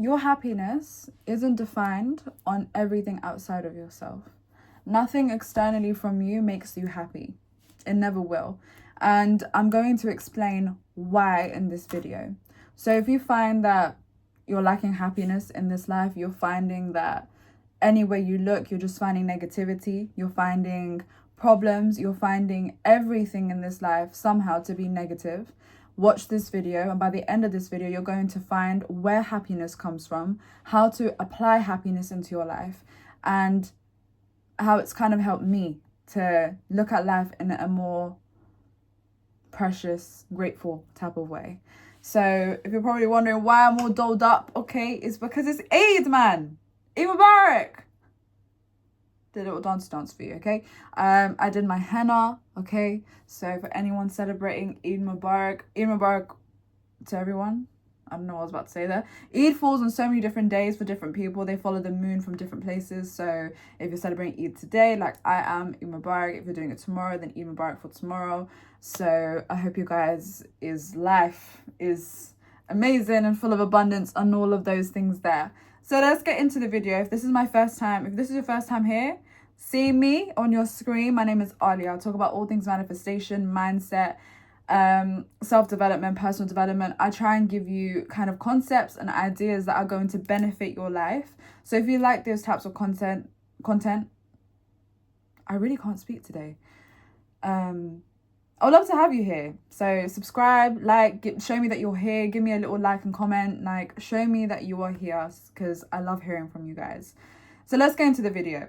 Your happiness isn't defined on everything outside of yourself. Nothing externally from you makes you happy. It never will. And I'm going to explain why in this video. So if you find that you're lacking happiness in this life, you're finding that anywhere you look, you're just finding negativity, you're finding problems, you're finding everything in this life somehow to be negative, watch this video, and by the end of this video, you're going to find where happiness comes from, how to apply happiness into your life, and how it's kind of helped me to look at life in a more precious, grateful type of way. So if you're probably wondering why I'm all dolled up, okay, it's because it's Eid, man. Eid Mubarak. Did a little dance for you, okay? I did my henna, okay? So for anyone celebrating Eid Mubarak to everyone. I don't know what I was about to say there. Eid falls on so many different days for different people. They follow the moon from different places. So if you're celebrating Eid today, like I am, Eid Mubarak. If you're doing it tomorrow, then Eid Mubarak for tomorrow. So I hope you guys' life is amazing and full of abundance and all of those things there. So let's get into the video. If this is your first time here, see me on your screen. My name is Aaliyah. I'll talk about all things manifestation, mindset, self-development, personal development. I try and give you kind of concepts and ideas that are going to benefit your life. So if you like those types of content, I really can't speak today. I would love to have you here. So subscribe, show me that you're here. Give me a little like and comment. Show me that you are here, because I love hearing from you guys. So let's get into the video.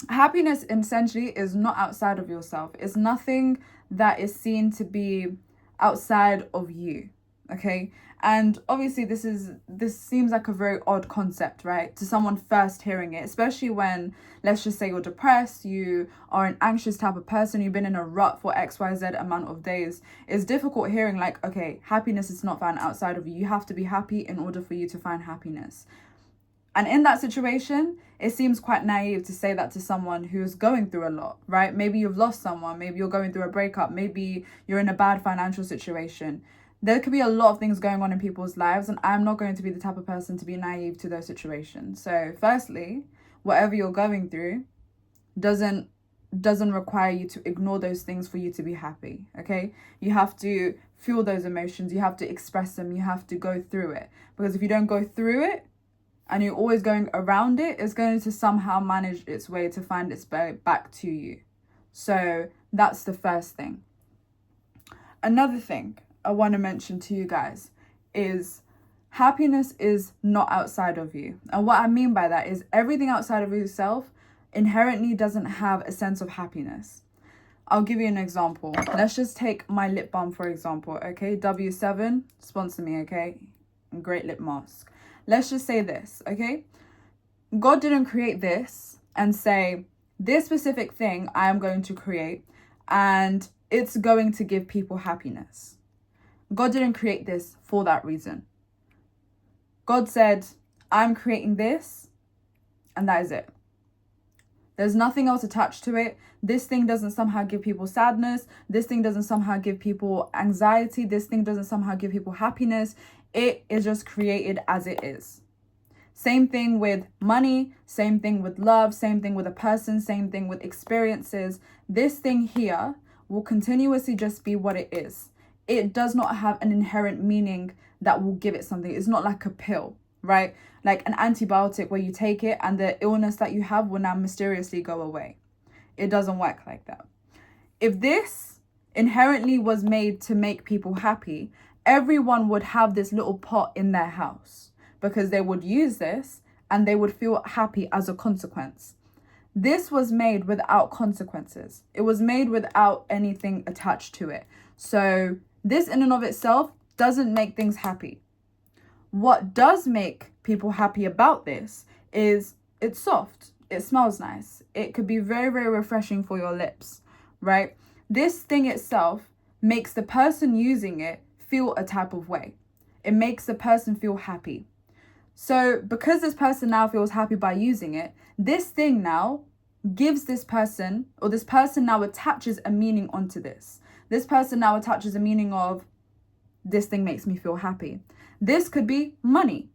Happiness essentially is not outside of yourself. It's nothing that is seen to be outside of you, okay? And obviously this seems like a very odd concept, right, to someone first hearing it, especially when, let's just say, you're depressed, you are an anxious type of person, you've been in a rut for XYZ amount of days. It's difficult hearing okay, happiness is not found outside of you. You have to be happy in order for you to find happiness. And in that situation, it seems quite naive to say that to someone who's going through a lot, right? Maybe you've lost someone, maybe you're going through a breakup, maybe you're in a bad financial situation. There could be a lot of things going on in people's lives, and I'm not going to be the type of person to be naive to those situations. So firstly, whatever you're going through doesn't require you to ignore those things for you to be happy, okay? You have to feel those emotions, you have to express them, you have to go through it. Because if you don't go through it, and you're always going around it, it's going to somehow manage its way to find its way back to you. So that's the first thing. Another thing I want to mention to you guys is happiness is not outside of you. And what I mean by that is everything outside of yourself inherently doesn't have a sense of happiness. I'll give you an example. Let's just take my lip balm, for example, okay? W7, sponsor me, okay? Great lip mask. Let's just say this, okay? God didn't create this and say, this specific thing I am going to create and it's going to give people happiness. God didn't create this for that reason. God said, I'm creating this and that is it. There's nothing else attached to it. This thing doesn't somehow give people sadness. This thing doesn't somehow give people anxiety. This thing doesn't somehow give people happiness. It is just created as it is. Same thing with money, same thing with love, same thing with a person, same thing with experiences. This thing here will continuously just be what it is. It does not have an inherent meaning that will give it something. It's not like a pill, right? Like an antibiotic where you take it and the illness that you have will now mysteriously go away. It doesn't work like that. If this inherently was made to make people happy, everyone would have this little pot in their house because they would use this and they would feel happy as a consequence. This was made without consequences. It was made without anything attached to it. So this in and of itself doesn't make things happy. What does make people happy about this is it's soft. It smells nice. It could be very, very refreshing for your lips, right? This thing itself makes the person using it feel a type of way. It makes the person feel happy. So because this person now feels happy by using it, this thing now gives this person, or this person now attaches a meaning onto this. This person now attaches a meaning of, this thing makes me feel happy. This could be money,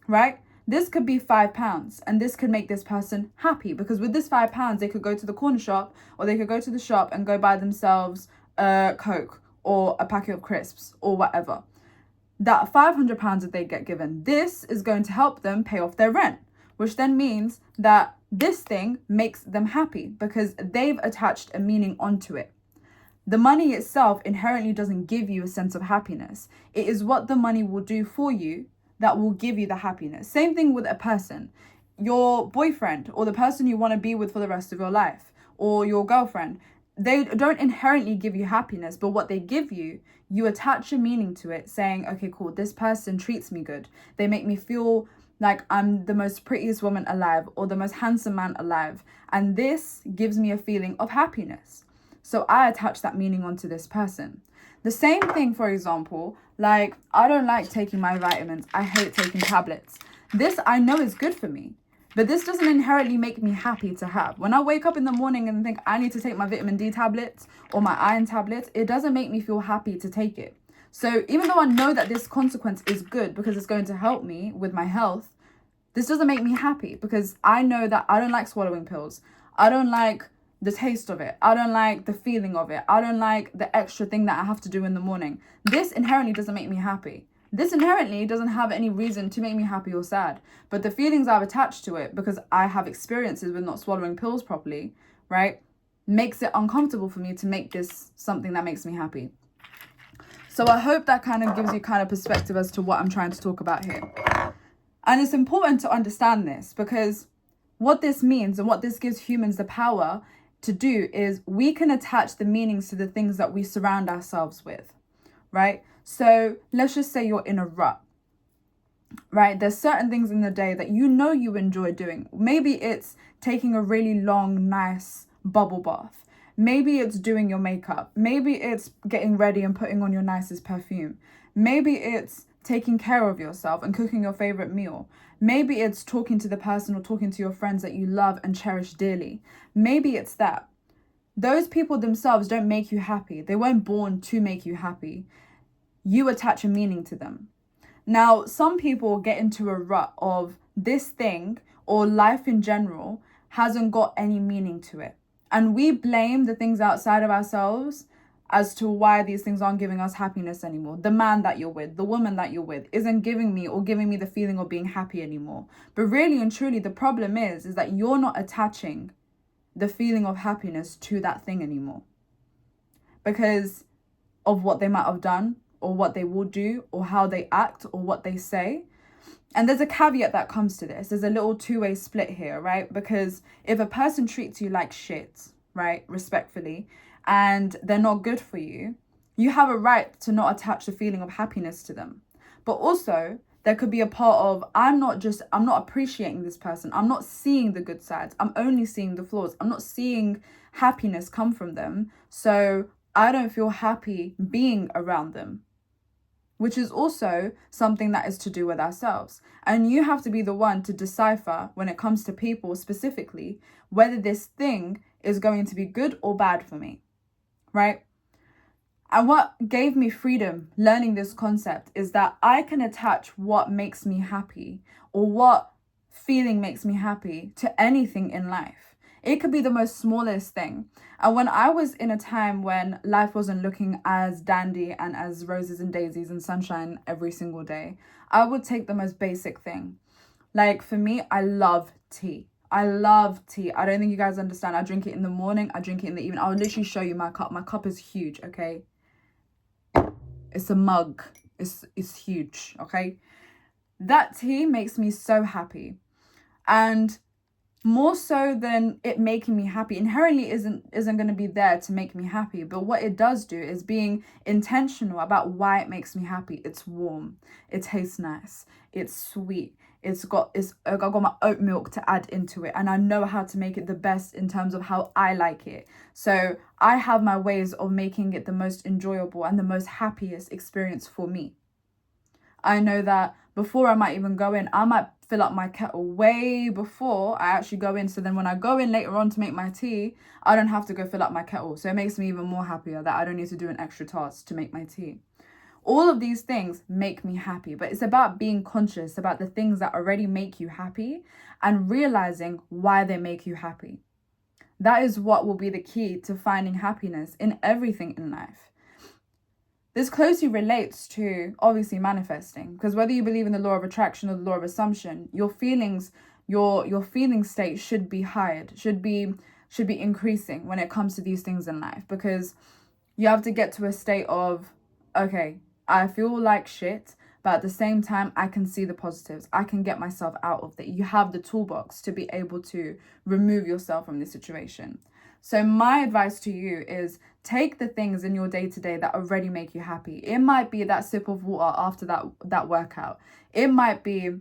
right? This could be £5 and this could make this person happy, because with this £5, they could go to the corner shop or they could go to the shop and go buy themselves a Coke or a packet of crisps or whatever. That £500 that they get given, this is going to help them pay off their rent, which then means that this thing makes them happy because they've attached a meaning onto it. The money itself inherently doesn't give you a sense of happiness. It is what the money will do for you that will give you the happiness. Same thing with a person. Your boyfriend or the person you want to be with for the rest of your life, or your girlfriend, they don't inherently give you happiness, but what they give you, you attach a meaning to it, saying, okay, cool, this person treats me good. They make me feel like I'm the most prettiest woman alive or the most handsome man alive. And this gives me a feeling of happiness. So I attach that meaning onto this person. The same thing, for example, like I don't like taking my vitamins. I hate taking tablets. This I know is good for me, but this doesn't inherently make me happy to have. When I wake up in the morning and think I need to take my vitamin D tablets or my iron tablets, it doesn't make me feel happy to take it. So even though I know that this consequence is good because it's going to help me with my health, this doesn't make me happy because I know that I don't like swallowing pills. I don't like the taste of it. I don't like the feeling of it. I don't like the extra thing that I have to do in the morning. This inherently doesn't make me happy. This inherently doesn't have any reason to make me happy or sad. But the feelings I've attached to it, because I have experiences with not swallowing pills properly, right, makes it uncomfortable for me to make this something that makes me happy. So I hope that kind of gives you kind of perspective as to what I'm trying to talk about here. And it's important to understand this, because what this means and what this gives humans the power to do is we can attach the meanings to the things that we surround ourselves with, right? So let's just say you're in a rut, right? There's certain things in the day that you know you enjoy doing. Maybe it's taking a really long, nice bubble bath. Maybe it's doing your makeup. Maybe it's getting ready and putting on your nicest perfume. Maybe it's taking care of yourself and cooking your favorite meal. Maybe it's talking to the person or talking to your friends that you love and cherish dearly. Maybe it's that. Those people themselves don't make you happy. They weren't born to make you happy. You attach a meaning to them. Now, some people get into a rut of this thing or life in general hasn't got any meaning to it. And we blame the things outside of ourselves as to why these things aren't giving us happiness anymore. The man that you're with, the woman that you're with isn't giving me the feeling of being happy anymore. But really and truly, the problem is that you're not attaching the feeling of happiness to that thing anymore because of what they might have done or what they will do or how they act or what they say. And there's a caveat that comes to this. There's a little two-way split here, right? Because if a person treats you like shit, right, respectfully, and they're not good for you, you have a right to not attach the feeling of happiness to them. But also, there could be a part of, I'm not appreciating this person. I'm not seeing the good sides. I'm only seeing the flaws. I'm not seeing happiness come from them. So I don't feel happy being around them, which is also something that is to do with ourselves. And you have to be the one to decipher when it comes to people specifically, whether this thing is going to be good or bad for me, right? And what gave me freedom learning this concept is that I can attach what makes me happy or what feeling makes me happy to anything in life. It could be the most smallest thing. And when I was in a time when life wasn't looking as dandy and as roses and daisies and sunshine every single day, I would take the most basic thing. Like for me, I love tea. I love tea. I don't think you guys understand. I drink it in the morning. I drink it in the evening. I'll literally show you my cup. My cup is huge, okay? It's a mug. It's huge, okay? That tea makes me so happy. And more so than it making me happy, inherently isn't going to be there to make me happy. But what it does do is being intentional about why it makes me happy. It's warm. It tastes nice. It's sweet. I got my oat milk to add into it, and I know how to make it the best in terms of how I like it. So I have my ways of making it the most enjoyable and the most happiest experience for me. I know that before I might even go in, I might fill up my kettle way before I actually go in. So then when I go in later on to make my tea, I don't have to go fill up my kettle. So it makes me even more happier that I don't need to do an extra task to make my tea. All of these things make me happy, but it's about being conscious about the things that already make you happy and realizing why they make you happy. That is what will be the key to finding happiness in everything in life. This closely relates to obviously manifesting, because whether you believe in the law of attraction or the law of assumption, your feelings, your feeling state should be higher, should be increasing when it comes to these things in life, because you have to get to a state of, okay, I feel like shit, but at the same time, I can see the positives. I can get myself out of that. You have the toolbox to be able to remove yourself from this situation. So my advice to you is take the things in your day-to-day that already make you happy. It might be that sip of water after that workout. It might be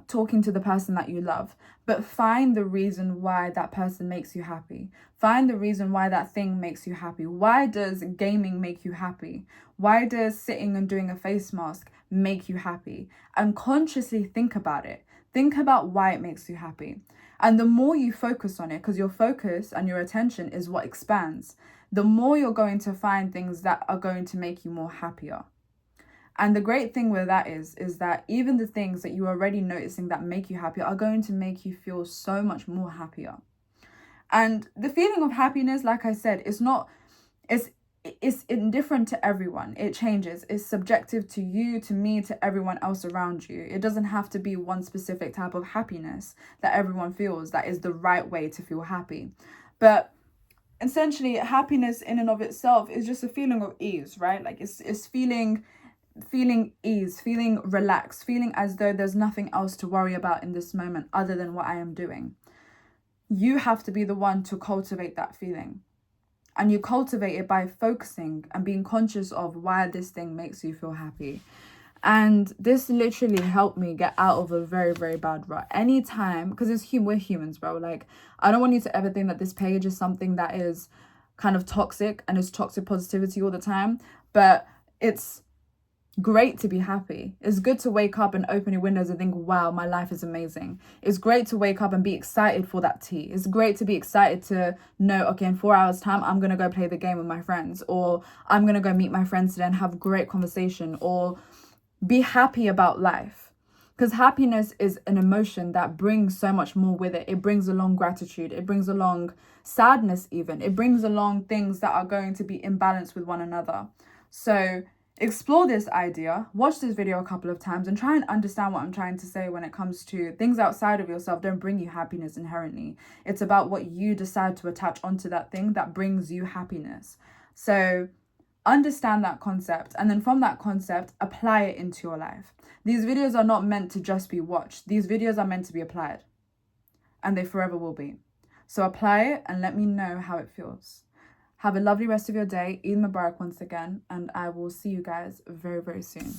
talking to the person that you love, but find the reason why that person makes you happy. Find the reason why that thing makes you happy. Why does gaming make you happy? Why does sitting and doing a face mask make you happy? And consciously think about it. Think about why it makes you happy. And the more you focus on it, because your focus and your attention is what expands, the more you're going to find things that are going to make you more happier. And the great thing with that is that even the things that you're already noticing that make you happier are going to make you feel so much more happier. And the feeling of happiness, like I said, it's indifferent to everyone. It changes. It's subjective to you, to me, to everyone else around you. It doesn't have to be one specific type of happiness that everyone feels that is the right way to feel happy. But essentially, happiness in and of itself is just a feeling of ease, right? Like it's feeling ease, feeling relaxed, feeling as though there's nothing else to worry about in this moment other than what I am doing. You have to be the one to cultivate that feeling. And you cultivate it by focusing and being conscious of why this thing makes you feel happy. And this literally helped me get out of a very, very bad rut. Anytime, because we're humans, bro. Like, I don't want you to ever think that this page is something that is kind of toxic and is toxic positivity all the time. But it's great to be happy. It's good to wake up and open your windows and think, wow, my life is amazing. It's great to wake up and be excited for that tea. It's great to be excited to know, okay, in 4 hours time, I'm going to go play the game with my friends, or I'm going to go meet my friends today and have a great conversation, or be happy about life. Because happiness is an emotion that brings so much more with it. It brings along gratitude. It brings along sadness even. It brings along things that are going to be in balance with one another. So explore this idea, watch this video a couple of times and try and understand what I'm trying to say when it comes to things outside of yourself don't bring you happiness inherently. It's about what you decide to attach onto that thing that brings you happiness. So understand that concept, and then from that concept, apply it into your life. These videos are not meant to just be watched. These videos are meant to be applied, and they forever will be. So apply it and let me know how it feels. Have a lovely rest of your day. Eid Mubarak once again, and I will see you guys very, very soon.